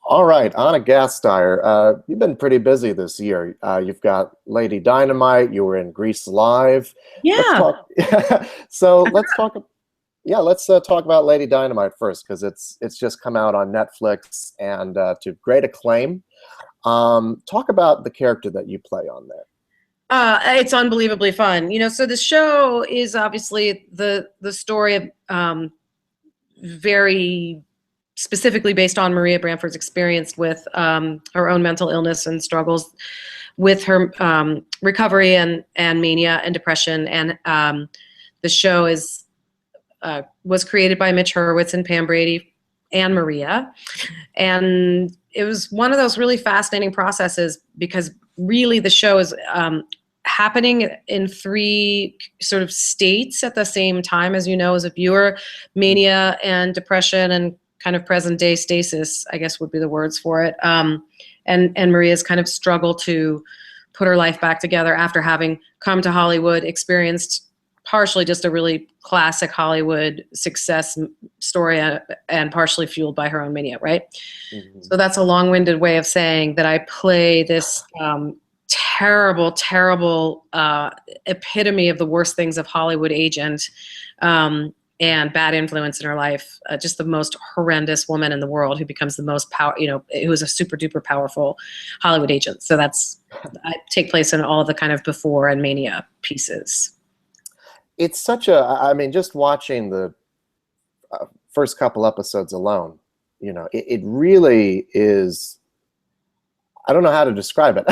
All right, Anna Gasteyer, you've been pretty busy this year. You've got Lady Dynamite. You were in Grease Live. Let's Yeah. talk. So let's talk. Yeah, let's talk about Lady Dynamite first because it's just come out on Netflix and to great acclaim. Talk about the character that you play on there. It's unbelievably fun. So the show is obviously the story of very specifically based on Maria Bamford's experience with her own mental illness and struggles with her recovery and mania and depression. And the show was created by Mitch Hurwitz and Pam Brady and Maria. And it was one of those really fascinating processes because really the show is happening in three sort of states at the same time, as you know, as a viewer: mania and depression and kind of present day stasis, I guess would be the words for it. And Maria's kind of struggle to put her life back together after having come to Hollywood, experienced partially just a really classic Hollywood success story and partially fueled by her own mania, right? Mhm. So that's a long-winded way of saying that I play this terrible, terrible epitome of the worst things of Hollywood agent and bad influence in her life. Just the most horrendous woman in the world who becomes the most who is a super duper powerful Hollywood agent. So I take place in all the kind of before and mania pieces. It's such a. I mean, just watching the first couple episodes alone, it really is. I don't know how to describe it.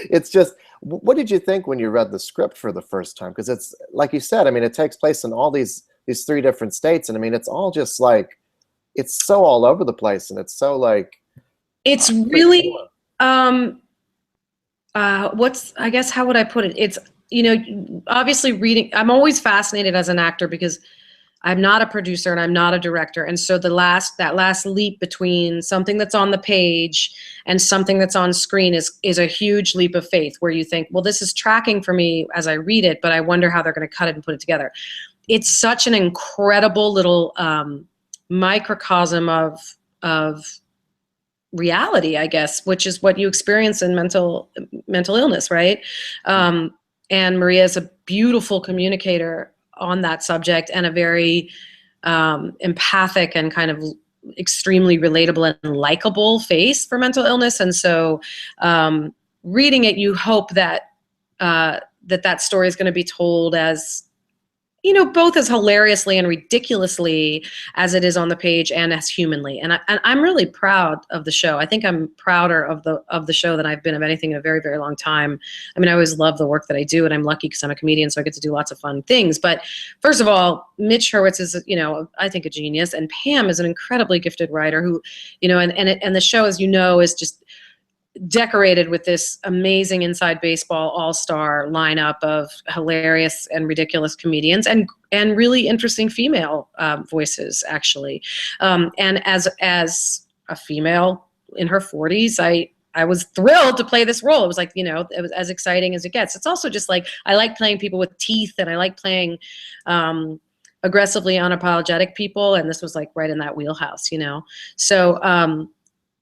It's just, what did you think when you read the script for the first time? Because it's like you said, I mean, it takes place in all these three different states, and I mean, it's all just like, it's so all over the place, and it's so like, It's really I guess, how would I put it? It's, obviously reading, I'm always fascinated as an actor because I'm not a producer and I'm not a director. And so that last leap between something that's on the page and something that's on screen is a huge leap of faith where you think, well, this is tracking for me as I read it, but I wonder how they're going to cut it and put it together. It's such an incredible little microcosm of reality, I guess, which is what you experience in mental illness, right? And Maria is a beautiful communicator on that subject and a very empathic and kind of extremely relatable and likable face for mental illness. And so reading it, you hope that that story is going to be told as, both as hilariously and ridiculously as it is on the page and as humanly. And I'm really proud of the show. I think I'm prouder of the show than I've been of anything in a very, very long time. I mean, I always love the work that I do, and I'm lucky because I'm a comedian, so I get to do lots of fun things. But first of all, Mitch Hurwitz is, I think, a genius, and Pam is an incredibly gifted writer who, and the show, as you know, is just decorated with this amazing Inside Baseball all-star lineup of hilarious and ridiculous comedians and really interesting female voices, actually. And as a female in her 40s, I was thrilled to play this role. It was like, it was as exciting as it gets. It's also just like, I like playing people with teeth, and I like playing aggressively unapologetic people, and this was like right in that wheelhouse, So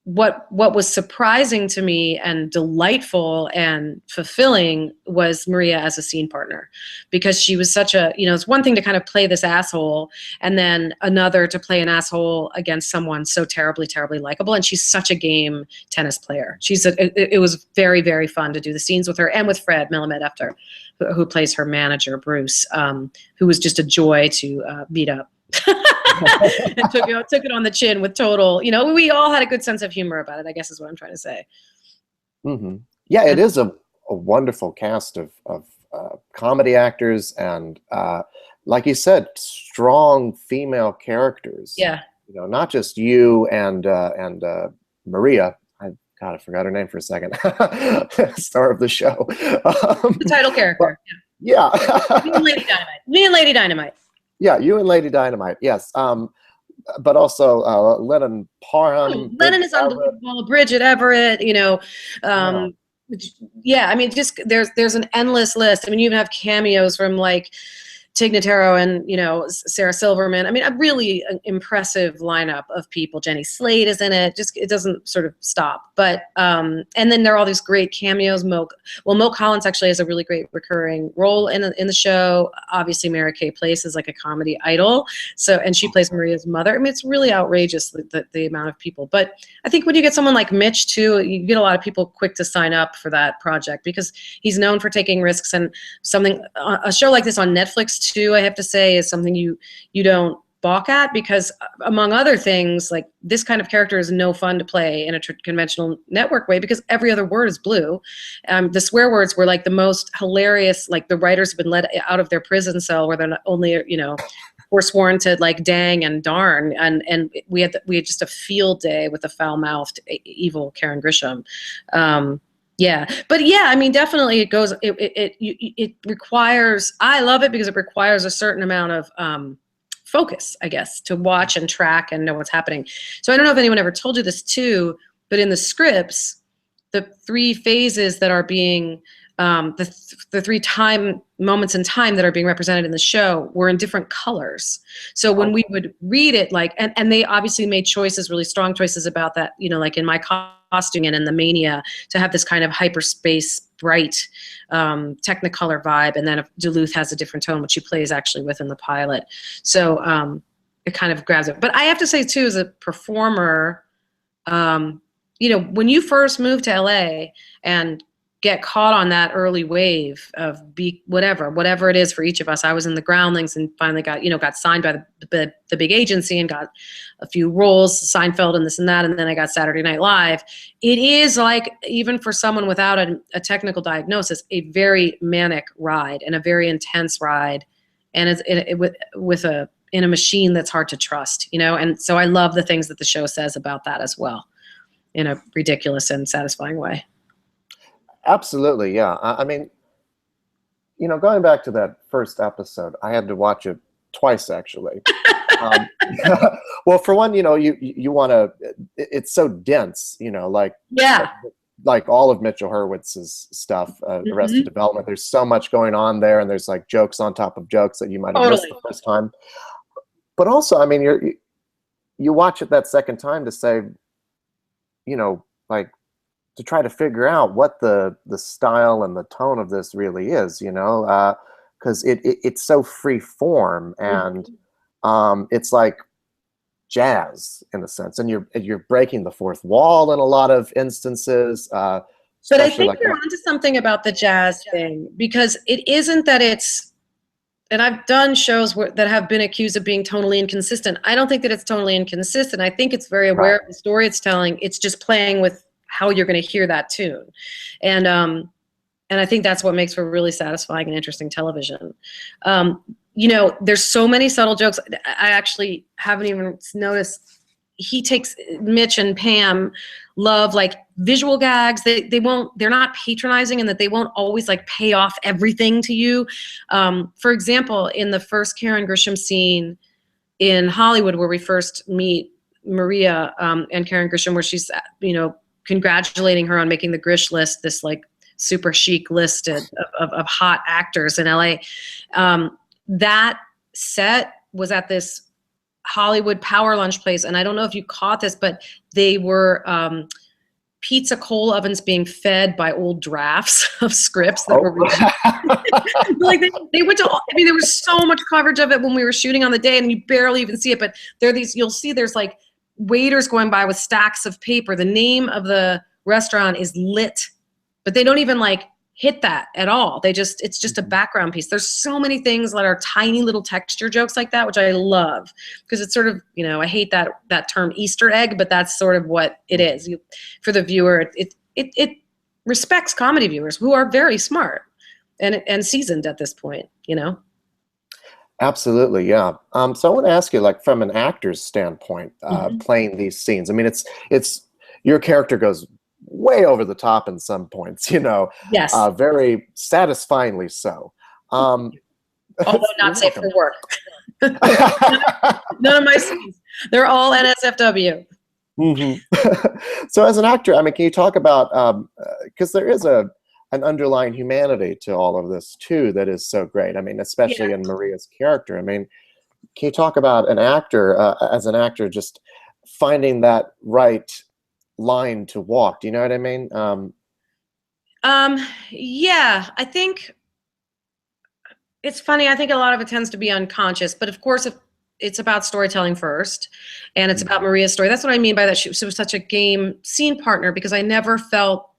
what was surprising to me and delightful and fulfilling was Maria as a scene partner, because she was such a, it's one thing to kind of play this asshole and then another to play an asshole against someone so terribly, terribly likable. And she's such a game tennis player. It was very, very fun to do the scenes with her and with Fred Melamed after, who plays her manager, Bruce, who was just a joy to beat up. And took it on the chin with total, we all had a good sense of humor about it, I guess is what I'm trying to say. Mm-hmm. Yeah, it is a wonderful cast of comedy actors and, like you said, strong female characters. Yeah. Not just you and Maria. God, I forgot her name for a second. Star of the show. The title character. Yeah. Me and Lady Dynamite. Yeah, you and Lady Dynamite, yes. But also Lennon Parham. Lennon is unbelievable. Bridget Everett, yeah, I mean, just there's an endless list. I mean, you even have cameos from like Tig Notaro and, you know, Sarah Silverman. I mean, a really impressive lineup of people. Jenny Slate is in it. Just, it doesn't sort of stop. But, and then there are all these great cameos. Milk Collins actually has a really great recurring role in the show. Obviously, Mary Kay Place is like a comedy idol. So, and she plays Maria's mother. I mean, it's really outrageous, the amount of people. But I think when you get someone like Mitch too, you get a lot of people quick to sign up for that project because he's known for taking risks. And a show like this on Netflix too, I have to say, is something you don't balk at, because among other things, like, this kind of character is no fun to play in a conventional network way, because every other word is blue. The swear words were like the most hilarious. Like, the writers have been let out of their prison cell where they're not only, you know, forsworn to like dang and darn, and we had just a field day with the foul-mouthed evil Karen Grisham. Yeah, but yeah, I mean, definitely it requires, I love it because it requires a certain amount of focus, I guess, to watch and track and know what's happening. So I don't know if anyone ever told you this too, but in the scripts, the 3 phases that are being, the 3 time moments in time that are being represented in the show were in different colors. So when we would read it, like, and they obviously made choices, really strong choices about that, you know, like in my costuming and in the Mania, to have this kind of hyperspace, bright, Technicolor vibe. And then if Duluth has a different tone, which she plays actually with in the pilot. So it kind of grabs it. But I have to say too, as a performer, you know, when you first move to LA and get caught on that early wave of whatever it is for each of us. I was in the Groundlings and finally got signed by the big agency and got a few roles, Seinfeld and this and that, and then I got Saturday Night Live. It is like, even for someone without a technical diagnosis, a very manic ride and a very intense ride, and it's in a machine that's hard to trust, you know. And so I love the things that the show says about that as well, in a ridiculous and satisfying way. Absolutely, yeah. I mean, you know, going back to that first episode, I had to watch it twice, actually. Well, for one, you know, you want to, it's so dense, you know, like, yeah, like all of Mitchell Hurwitz's stuff, Arrested Development. There's so much going on there, and there's like jokes on top of jokes that you might have missed the first time. But also, I mean, you watch it that second time to say, you know, like, to try to figure out what the style and the tone of this really is, you know, because it's so free form, and it's like jazz in a sense, and you're breaking the fourth wall in a lot of instances. But I think like you're onto something about the jazz thing, because it isn't that it's, and I've done shows that have been accused of being tonally inconsistent. I don't think that it's tonally inconsistent. I think it's very aware of the story it's telling. It's just playing with how you're going to hear that tune. And I think that's what makes for really satisfying and interesting television. You know, there's so many subtle jokes. I actually haven't even noticed. Mitch and Pam love like visual gags. They're not patronizing, and that they won't always like pay off everything to you. For example, in the first Karen Grisham scene in Hollywood, where we first meet Maria and Karen Grisham, where she's, you know, congratulating her on making the Grish list, this like super chic list of hot actors in LA. That set was at this Hollywood power lunch place. And I don't know if you caught this, but they were pizza coal ovens being fed by old drafts of scripts that were like they went to, I mean, there was so much coverage of it when we were shooting on the day, and you barely even see it, but you'll see there's like waiters going by with stacks of paper. The name of the restaurant is Lit, but they don't even like hit that at all. It's just a background piece. There's so many things that are tiny little texture jokes like that, which I love, because it's sort of, you know, I hate that term Easter egg, but that's sort of what it is. For the viewer, it respects comedy viewers who are very smart and seasoned at this point, you know? Absolutely, yeah. So I want to ask you, like, from an actor's standpoint, playing these scenes. I mean, it's your character goes way over the top in some points, you know. Yes. Very satisfyingly so. Although not safe for work. None of my scenes. They're all NSFW. So as an actor, I mean, can you talk about, because there is a an underlying humanity to all of this too that is so great. I mean, especially Yeah. in Maria's character. I mean, can you talk about an actor, as an actor, just finding that right line to walk? Do you know what I mean? Yeah, I think it's funny. I think a lot of it tends to be unconscious, but of course, if it's about storytelling first, and it's about Mhm. Maria's story. That's what I mean by that. She was such a game scene partner because I never felt.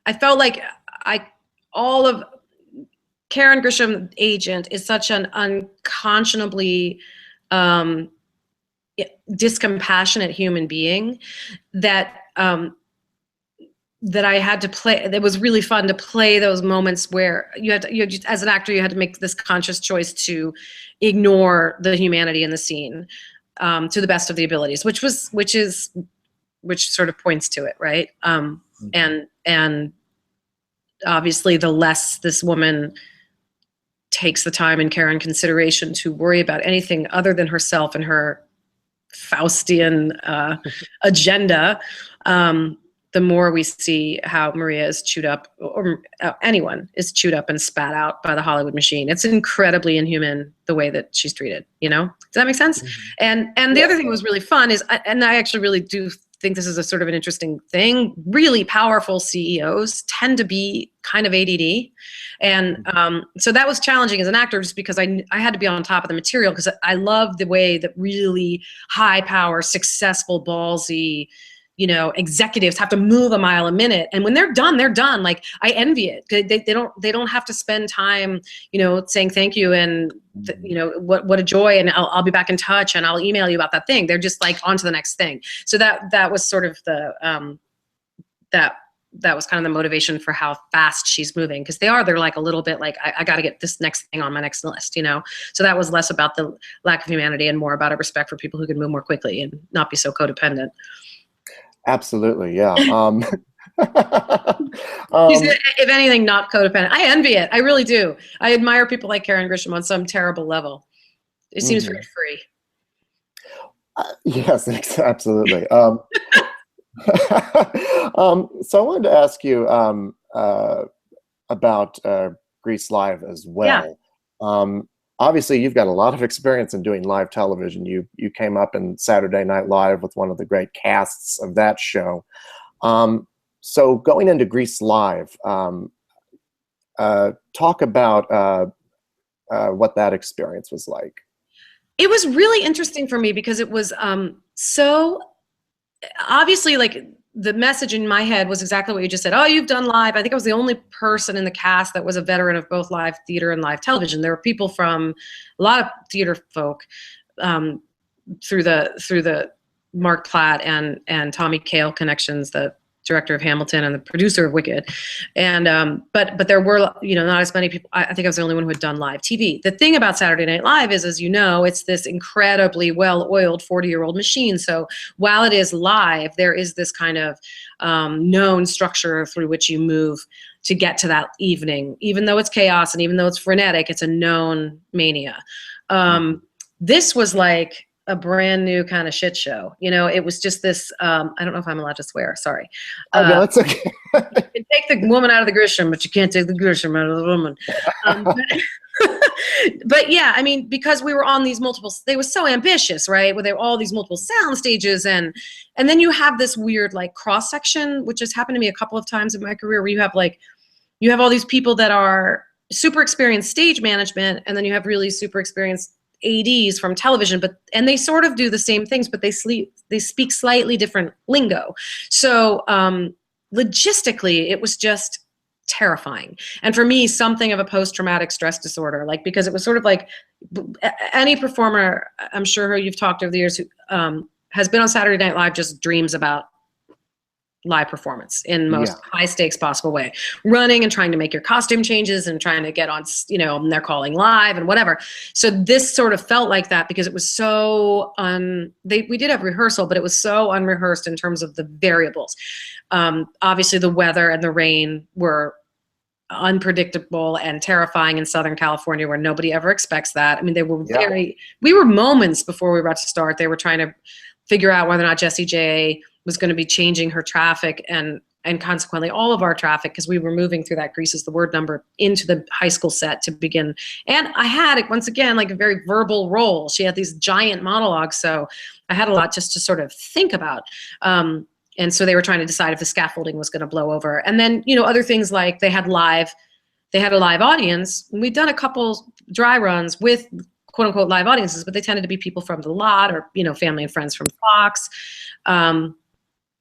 I felt like I all of Karen Grisham agent is such an unconscionably um, discompassionate human being that that I had to play. It was really fun to play those moments where as an actor, you had to make this conscious choice to ignore the humanity in the scene to the best of the abilities, which sort of points to it, right? And obviously, the less this woman takes the time and care and consideration to worry about anything other than herself and her Faustian agenda, the more we see how Maria is chewed up, or anyone is chewed up and spat out by the Hollywood machine. It's incredibly inhuman the way that she's treated. Does that make sense? Mhm. And the Yeah. other thing that was really fun is, and I actually really do think this is a sort of an interesting thing. Really powerful CEOs tend to be kind of ADD, and so that was challenging as an actor, just because I had to be on top of the material, because I love the way that really high power, successful, ballsy, executives have to move a mile a minute, and when they're done, they're done. Like, I envy it. They don't have to spend time, saying thank you and what a joy, and I'll be back in touch and I'll email you about that thing. They're just like on to the next thing. So that was sort of the that was kind of the motivation for how fast she's moving, because they're like a little bit like, I got to get this next thing on my next list. So that was less about the lack of humanity and more about a respect for people who can move more quickly and not be so codependent. Absolutely, yeah. She's, Um, if anything, not codependent. I envy it. I really do. I admire people like Karen Grisham on some terrible level. It seems very mhm. free. Yes, absolutely. So I wanted to ask you about Grease Live as Yeah. well. Obviously, you've got a lot of experience in doing live television. You came up in Saturday Night Live with one of the great casts of that show. So going into Grease Live, talk about what that experience was like. It was really interesting for me because it was so obviously, like, the message in my head was exactly what you just said. Oh, you've done live. I think I was the only person in the cast that was a veteran of both live theater and live television. There were people from a lot of theater folk through the Mark Platt and Tommy Kail connections, the director of Hamilton and the producer of Wicked. And but there were not as many people. I think I was the only one who had done live TV. The thing about Saturday Night Live is, as you know, it's this incredibly well-oiled 40-year-old machine. So while it is live, there is this kind of known structure through which you move to get to that evening. Even though it's chaos and even though it's frenetic, it's a known mania. This was like a brand new kind of shit show. It was just this, I don't know if I'm allowed to swear, sorry. Oh, no, it's okay. You can take the woman out of the Grisham, but you can't take the Grisham out of the woman. But yeah, I mean, because we were on these multiple, they were so ambitious, right? Where they were all these multiple sound stages, and then you have this weird like cross section, which has happened to me a couple of times in my career, where you have all these people that are super experienced stage management, and then you have really super experienced ADs from television, and they sort of do the same things, but they speak slightly different lingo. So logistically, it was just terrifying. And for me, something of a post-traumatic stress disorder, like, because it was sort of like any performer, I'm sure who you've talked over the years, who has been on Saturday Night Live, just dreams about live performance in most high stakes possible way, running and trying to make your costume changes and trying to get on, and they're calling live and whatever. So this sort of felt like that, because it was so we did have rehearsal, but it was so unrehearsed in terms of the variables. Obviously the weather and the rain were unpredictable and terrifying in Southern California, where nobody ever expects that. I mean, they were we were moments before we were about to start, they were trying to figure out whether or not Jessie J was going to be changing her traffic and and consequently all of our traffic, because we were moving through that Grease is the Word number into the high school set to begin. And I had, once again, like a very verbal role. She had these giant monologues, so I had a lot just to sort of think about. And so they were trying to decide if the scaffolding was going to blow over. And then, you know, other things like they had a live audience. We'd done a couple dry runs with quote unquote live audiences, but they tended to be people from the lot or, you know, family and friends from Fox.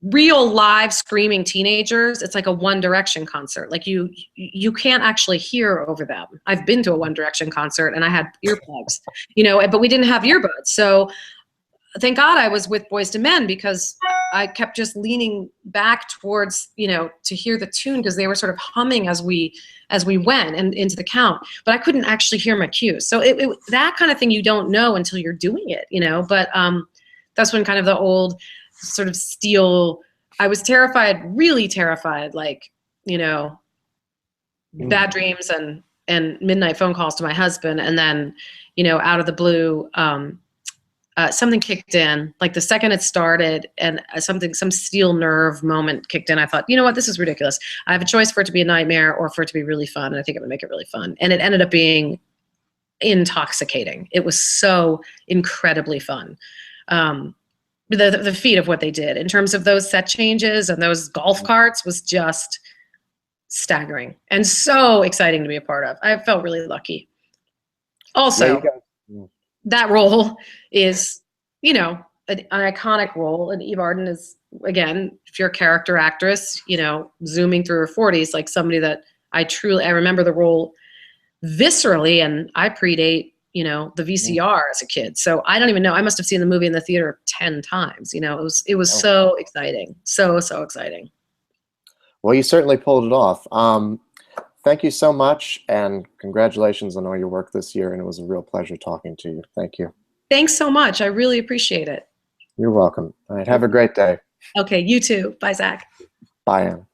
Real live screaming teenagers. It's like a One Direction concert. Like you can't actually hear over them. I've been to a One Direction concert and I had earplugs, you know, but we didn't have earbuds. So thank God I was with Boyz II Men, because I kept just leaning back towards, you know, to hear the tune, because they were sort of humming as we went and into the count, but I couldn't actually hear my cues. So that kind of thing you don't know until you're doing it, you know, but that's when kind of the old sort of steel, I was terrified, really terrified, like, you know, bad dreams and midnight phone calls to my husband. And then, you know, out of the blue, something kicked in, like the second it started, and some steel nerve moment kicked in. I thought, you know what, this is ridiculous. I have a choice for it to be a nightmare or for it to be really fun. And I think it would make it really fun. And it ended up being intoxicating. It was so incredibly fun. The feat of what they did in terms of those set changes and those golf carts was just staggering and so exciting to be a part of. I felt really lucky. Also, that role is, you know, an iconic role. And Eve Arden is, again, if you're a character actress, you know, zooming through her 40s, like somebody that I remember the role viscerally, and I predate, you know, the VCR as a kid. So I don't even know. I must have seen the movie in the theater 10 times. You know, it was so exciting. So exciting. Well, you certainly pulled it off. Thank you so much, and congratulations on all your work this year. And it was a real pleasure talking to you. Thank you. Thanks so much. I really appreciate it. You're welcome. All right. Have a great day. Okay. You too. Bye, Zach. Bye, Anne.